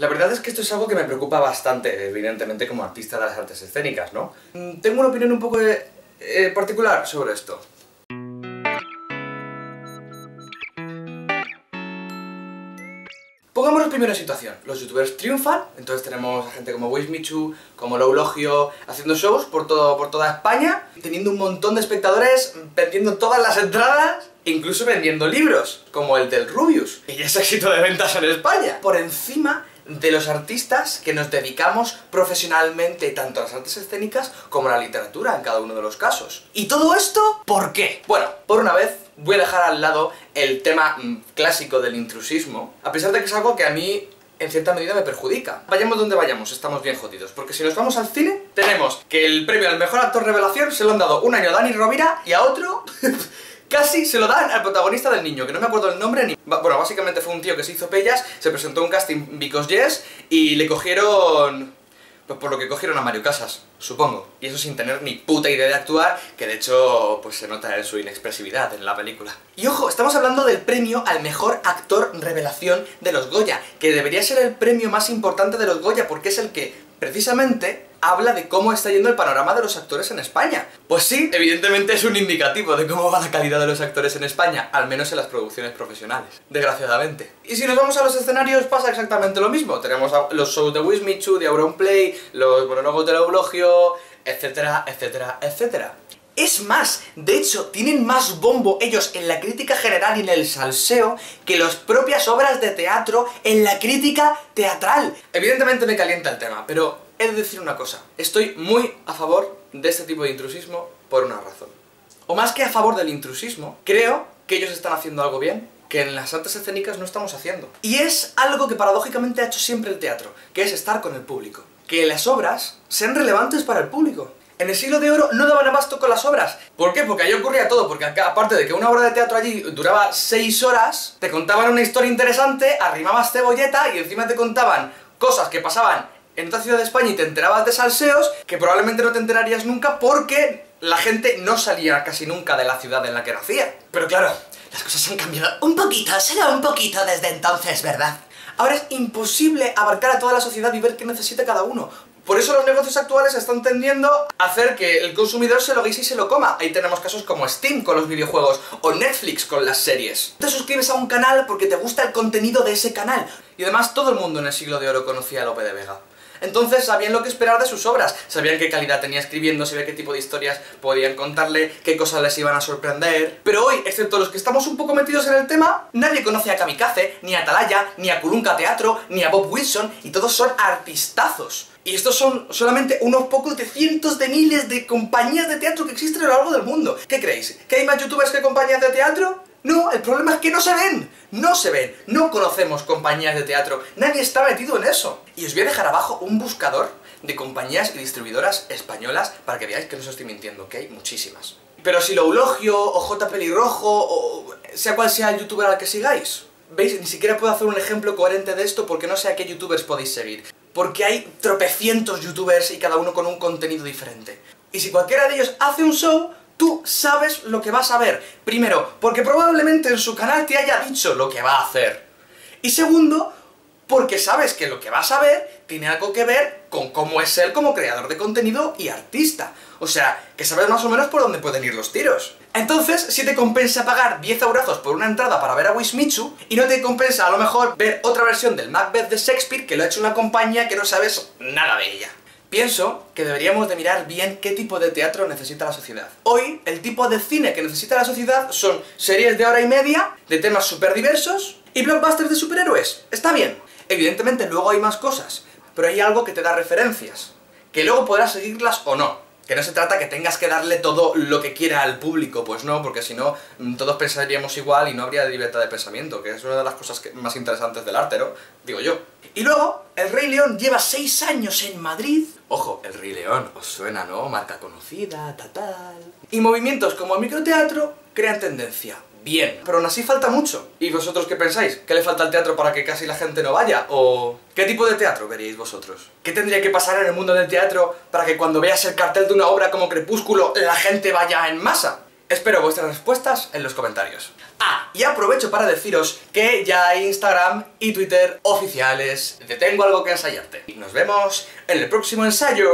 La verdad es que esto es algo que me preocupa bastante, evidentemente, como artista de las artes escénicas, ¿no? Tengo una opinión un poco particular sobre esto. Pongámonos primero en situación. Los youtubers triunfan, entonces tenemos a gente como Wismichu, como Loulogio, haciendo shows por toda España, teniendo un montón de espectadores, vendiendo todas las entradas, e incluso vendiendo libros, como el del Rubius, y ya es éxito de ventas en España. Por encima de los artistas que nos dedicamos profesionalmente tanto a las artes escénicas como a la literatura en cada uno de los casos. ¿Y todo esto por qué? Bueno, por una vez voy a dejar al lado el tema clásico del intrusismo, a pesar de que es algo que a mí en cierta medida me perjudica. Vayamos donde vayamos, estamos bien jodidos, porque si nos vamos al cine, tenemos que el premio al mejor actor revelación se lo han dado un año a Dani Rovira y a otro casi se lo dan al protagonista del Niño, que no me acuerdo el nombre ni... Bueno, básicamente fue un tío que se hizo pellas, se presentó a un casting because yes, y le cogieron... pues por lo que cogieron a Mario Casas, supongo. Y eso sin tener ni puta idea de actuar, que de hecho, pues se nota en su inexpresividad en la película. Y ojo, estamos hablando del premio al mejor actor revelación de los Goya, que debería ser el premio más importante de los Goya, porque es el que, precisamente, habla de cómo está yendo el panorama de los actores en España. Pues sí, evidentemente es un indicativo de cómo va la calidad de los actores en España, al menos en las producciones profesionales, desgraciadamente. Y si nos vamos a los escenarios pasa exactamente lo mismo. Tenemos los shows de Wismichu, de Auronplay, los monólogos de Loulogio, etcétera, etcétera, etcétera. Es más, de hecho, tienen más bombo ellos en la crítica general y en el salseo que las propias obras de teatro en la crítica teatral. Evidentemente me calienta el tema, pero he de decir una cosa. Estoy muy a favor de este tipo de intrusismo por una razón. O más que a favor del intrusismo, creo que ellos están haciendo algo bien que en las artes escénicas no estamos haciendo. Y es algo que paradójicamente ha hecho siempre el teatro, que es estar con el público. Que las obras sean relevantes para el público. En el Siglo de Oro no daban abasto con las obras. ¿Por qué? Porque ahí ocurría todo, porque aparte de que una obra de teatro allí duraba 6 horas, te contaban una historia interesante, arrimabas cebolleta y encima te contaban cosas que pasaban en otra ciudad de España y te enterabas de salseos que probablemente no te enterarías nunca porque la gente no salía casi nunca de la ciudad en la que nacía. Pero claro, las cosas han cambiado un poquito, solo un poquito desde entonces, ¿verdad? Ahora es imposible abarcar a toda la sociedad y ver qué necesita cada uno. Por eso los negocios actuales están tendiendo a hacer que el consumidor se lo guise y se lo coma. Ahí tenemos casos como Steam con los videojuegos o Netflix con las series. Te suscribes a un canal porque te gusta el contenido de ese canal. Y además todo el mundo en el Siglo de Oro conocía a Lope de Vega. Entonces sabían lo que esperar de sus obras, sabían qué calidad tenía escribiendo, sabían qué tipo de historias podían contarle, qué cosas les iban a sorprender. Pero hoy, excepto los que estamos un poco metidos en el tema, nadie conoce a Kamikaze, ni a Atalaya, ni a Kulunka Teatro, ni a Bob Wilson, y todos son artistazos. Y estos son solamente unos pocos de cientos de miles de compañías de teatro que existen a lo largo del mundo. ¿Qué creéis? ¿Que hay más youtubers que compañías de teatro? No, el problema es que no se ven, no conocemos compañías de teatro, nadie está metido en eso. Y os voy a dejar abajo un buscador de compañías y distribuidoras españolas para que veáis que no os estoy mintiendo, que hay muchísimas. Pero si Loulogio, o J. Pelirrojo, o sea cual sea el youtuber al que sigáis, ¿veis? Ni siquiera puedo hacer un ejemplo coherente de esto porque no sé a qué youtubers podéis seguir. Porque hay tropecientos youtubers y cada uno con un contenido diferente. Y si cualquiera de ellos hace un show, tú sabes lo que vas a ver. Primero, porque probablemente en su canal te haya dicho lo que va a hacer. Y segundo, porque sabes que lo que vas a ver tiene algo que ver con cómo es él como creador de contenido y artista. O sea, que sabes más o menos por dónde pueden ir los tiros. Entonces, si te compensa pagar 10 eurazos por una entrada para ver a Wismichu, y no te compensa a lo mejor ver otra versión del Macbeth de Shakespeare que lo ha hecho una compañía que no sabes nada de ella. Pienso que deberíamos de mirar bien qué tipo de teatro necesita la sociedad. Hoy, el tipo de cine que necesita la sociedad son series de hora y media, de temas súper diversos, y blockbusters de superhéroes. Está bien. Evidentemente luego hay más cosas, pero hay algo que te da referencias, que luego podrás seguirlas o no. Que no se trata que tengas que darle todo lo que quiera al público, pues no, porque si no, todos pensaríamos igual y no habría libertad de pensamiento, que es una de las cosas más interesantes del arte, ¿no? Digo yo. Y luego, El Rey León lleva 6 años en Madrid. Ojo, El Rey León, os suena, ¿no? Marca conocida, tal. Y movimientos como el microteatro crean tendencia. Bien, pero aún así falta mucho. ¿Y vosotros qué pensáis? ¿Qué le falta al teatro para que casi la gente no vaya? ¿O qué tipo de teatro veríais vosotros? ¿Qué tendría que pasar en el mundo del teatro para que cuando veas el cartel de una obra como Crepúsculo la gente vaya en masa? Espero vuestras respuestas en los comentarios. Ah, y aprovecho para deciros que ya hay Instagram y Twitter oficiales de Tengo Algo que Ensayarte. Y nos vemos en el próximo ensayo.